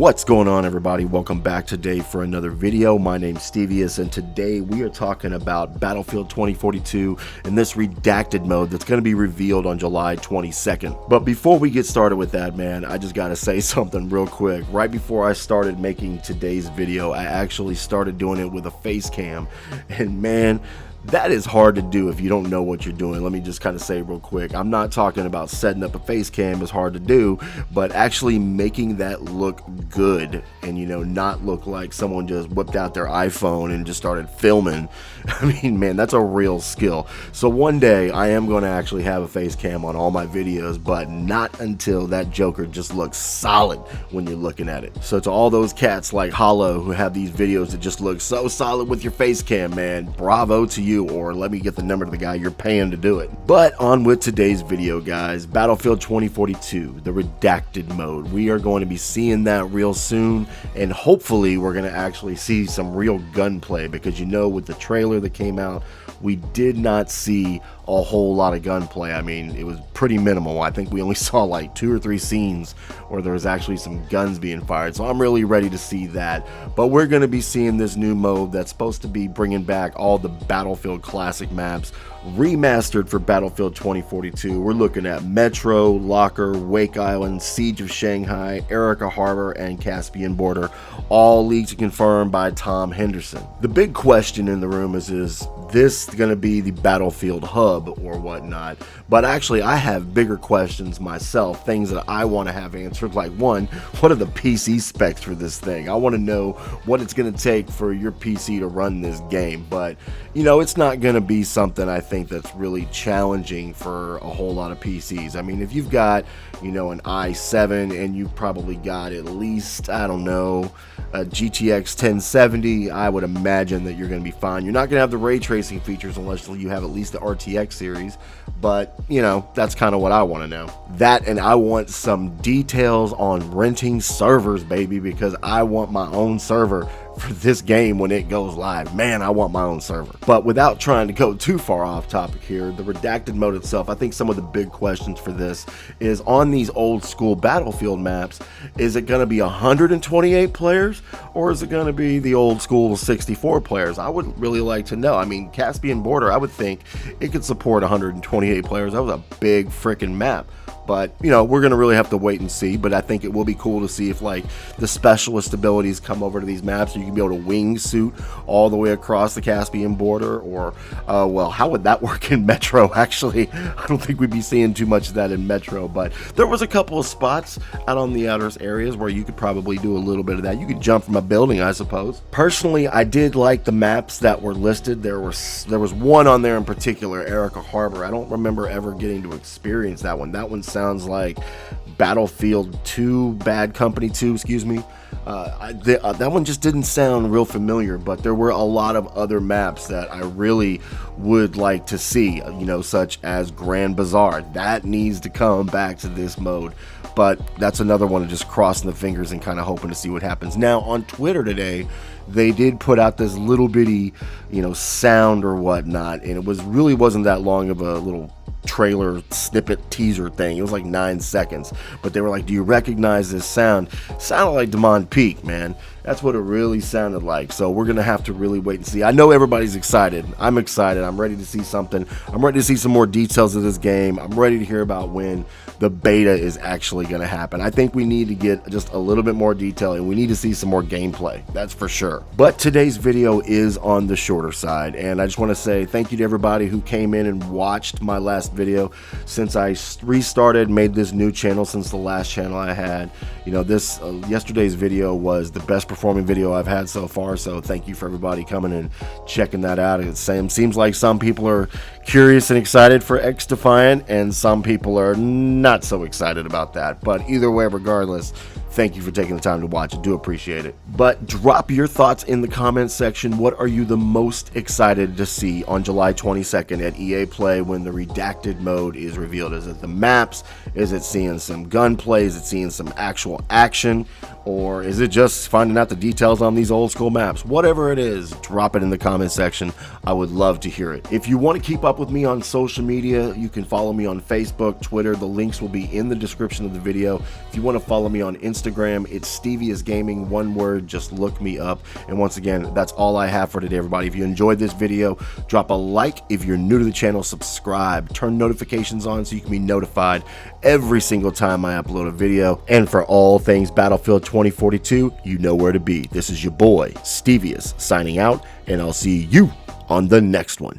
What's going on, everybody? Welcome back today for another video. My name's Stevius, and today we are talking about Battlefield 2042 in this redacted mode that's going to be revealed on July 22nd. But before we get started with that, man, I just got to say something real quick. Right before I started making today's video, I actually started doing it with a face cam, and man, that is hard to do if you don't know what you're doing. Let me just kind of say real quick, I'm not talking about setting up a face cam is hard to do, but actually making that look good and, you know, not look like someone just whipped out their iPhone and just started filming. I mean, man, that's a real skill. So one day I am going to actually have a face cam on all my videos, but not until that Joker just looks solid when you're looking at it. So to all those cats like Hollow who have these videos that just look so solid with your face cam, man, bravo to you. Or let me get the number to the guy you're paying to do it. But on with today's video, guys. Battlefield 2042, the redacted mode. We are going to be seeing that real soon, and hopefully we're going to actually see some real gunplay, because you know, with the trailer that came out, we did not see a whole lot of gunplay. I mean, it was pretty minimal. I think we only saw like 2 or 3 scenes where there was actually some guns being fired. So I'm really ready to see that. But we're going to be seeing this new mode that's supposed to be bringing back all the Battlefield classic maps remastered for Battlefield 2042. We're looking at Metro, Locker, Wake Island, Siege of Shanghai, Erica Harbor, and Caspian Border, all leaked and confirmed by Tom Henderson. The big question in the room is this going to be the Battlefield hub or whatnot? But actually, I have bigger questions myself, things that I want to have answered. Like, one, what are the PC specs for this thing? I want to know what it's going to take for your PC to run this game. But, you know, it's not going to be something I think that's really challenging for a whole lot of PCs. I mean, if you've got, you know, an i7 and you've probably got at least, I don't know, a GTX 1070, I would imagine that you're going to be fine. You're not going to have the ray tracing features unless you have at least the RTX series, but, you know, that's kind of what I want to know. That, and I want some details on renting servers, baby, because I want my own server for this game when it goes live. Man, I want my own server. But without trying to go too far off topic here, the redacted mode itself, I think some of the big questions for this is on these old school Battlefield maps, is it going to be 128 players or is it going to be the old school 64 players? I would really like to know. I mean, Caspian Border, I would think it could support 128 players. That was a big freaking map. But, you know, we're going to really have to wait and see. But I think it will be cool to see if, like, the specialist abilities come over to these maps. So you can be able to wingsuit all the way across the Caspian Border. Or, well, how would that work in Metro, actually? I don't think we'd be seeing too much of that in Metro. But there was a couple of spots out on the outer areas where you could probably do a little bit of that. You could jump from a building, I suppose. Personally, I did like the maps that were listed. There was one on there in particular, Erica Harbor. I don't remember ever getting to experience that one. That one sounds like Battlefield 2, Bad Company 2, excuse me. That one just didn't sound real familiar, but there were a lot of other maps that I really would like to see, you know, such as Grand Bazaar. That needs to come back to this mode. But that's another one of just crossing the fingers and kind of hoping to see what happens. Now, on Twitter today, they did put out this little bitty, you know, sound or whatnot, and it really wasn't that long of a little trailer snippet teaser thing. It was like 9 seconds, but they were like, do you recognize this sound? It sounded like Demond Peak, man. That's what it really sounded like. So we're gonna have to really wait and see. I know everybody's excited. I'm excited. I'm ready to see something. I'm ready to see some more details of this game. I'm ready to hear about when the beta is actually gonna happen. I think we need to get just a little bit more detail, and we need to see some more gameplay. That's for sure. But today's video is on the shorter side, and I just want to say thank you to everybody who came in and watched my last video. Since I restarted, made this new channel since the last channel I had, you know, this yesterday's video was the best performing video I've had so far, so thank you for everybody coming and checking that out. It seems like some people are curious and excited for X Defiant, and some people are not so excited about that. But either way, regardless, thank you for taking the time to watch. I do appreciate it. But drop your thoughts in the comments section. What are you the most excited to see on July 22nd at EA Play when the redacted mode is revealed? Is it the maps? Is it seeing some gunplay? Is it seeing some actual action? Or is it just finding out the details on these old school maps? Whatever it is, drop it in the comment section. I would love to hear it. If you want to keep up with me on social media, you can follow me on Facebook, Twitter. The links will be in the description of the video. If you want to follow me on Instagram, Instagram. It's Stevius Gaming, one word, just look me up. And once again, that's all I have for today, everybody. If you enjoyed this video, drop a like. If you're new to the channel, subscribe, turn notifications on so you can be notified every single time I upload a video. And for all things Battlefield 2042, you know where to be. This is your boy, Stevius, signing out, and I'll see you on the next one.